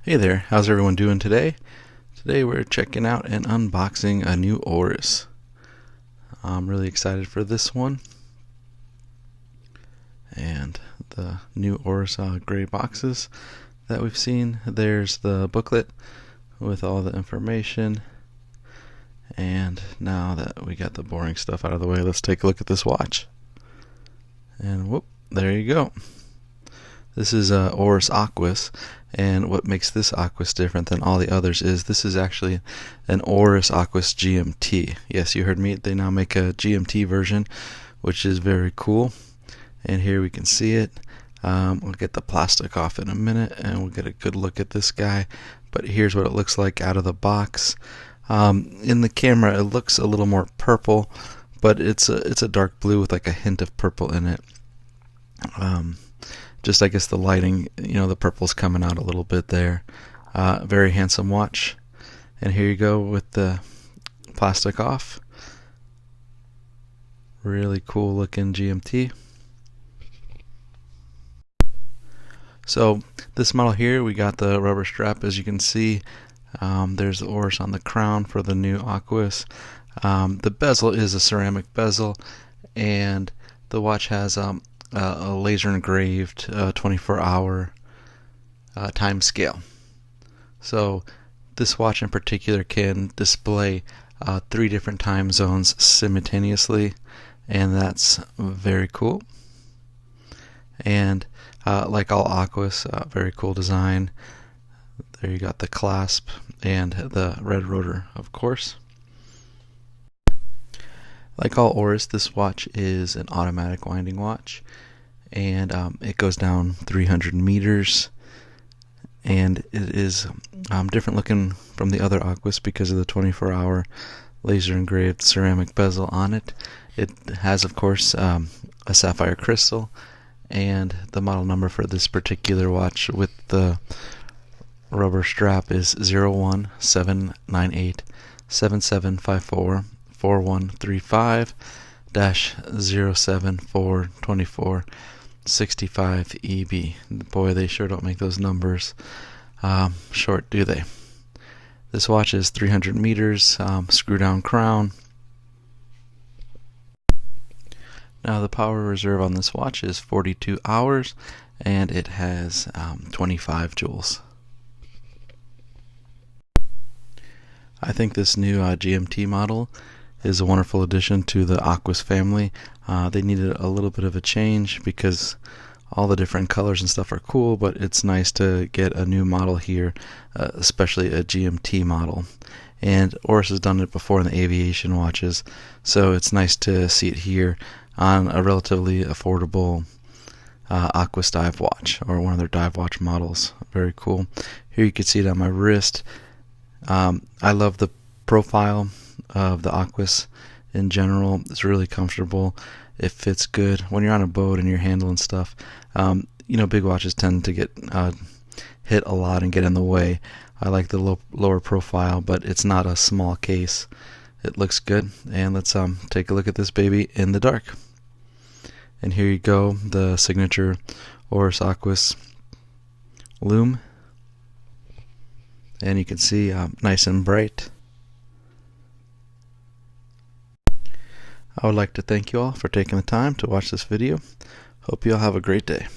Hey there, how's everyone doing today? Today we're checking out and unboxing a new Oris. I'm really excited for this one. And the new Oris gray boxes that we've seen. There's the booklet with all the information. And now that we got the boring stuff out of the way, let's take a look at this watch. And whoop, there you go. This is Oris Aquis, and what makes this Aquis different than all the others is this is actually an Oris Aquis GMT. Yes, you heard me. They now make a GMT version, which is very cool. And here we can see it. We'll get the plastic off in a minute, and we'll get a good look at this guy. But here's what it looks like out of the box. In the camera, it looks a little more purple, but it's a dark blue with like a hint of purple in it. Just I guess the lighting, the purple's coming out a little bit there. Very handsome watch. And here you go with the plastic off. Really cool looking GMT. So this model here, we got the rubber strap, as you can see. There's the Oris on the crown for the new Aquis. The bezel is a ceramic bezel, and the watch has a laser engraved 24-hour time scale. So this watch in particular can display 3 different time zones simultaneously, and that's very cool. And like all Aquis, very cool design. There you got the clasp and the red rotor, of course. Like all Oris, this watch is an automatic winding watch, and it goes down 300 meters, and it is different looking from the other Aquis because of the 24-hour laser engraved ceramic bezel on it. It has, of course, a sapphire crystal, and the model number for this particular watch with the rubber strap is 01798-7754-4135-0742465EB. Boy, they sure don't make those numbers short, do they? This watch is 300 meters, screw down crown. Now the power reserve on this watch is 42 hours, and it has 25 joules. I think this new GMT model is a wonderful addition to the Aquis family. They needed a little bit of a change because all the different colors and stuff are cool, but it's nice to get a new model here, especially a GMT model. And Oris has done it before in the aviation watches, so it's nice to see it here on a relatively affordable Aquis dive watch, or one of their dive watch models. Very cool. Here you can see it on my wrist. I love the profile of the Aquis in general. It's really comfortable. It fits good when you're on a boat and you're handling stuff. Big watches tend to get hit a lot and get in the way. I like the lower profile, but it's not a small case. It looks good. And let's take a look at this baby in the dark. And here you go, the signature Oris Aquis lume. And you can see nice and bright. I would like to thank you all for taking the time to watch this video. Hope you all have a great day.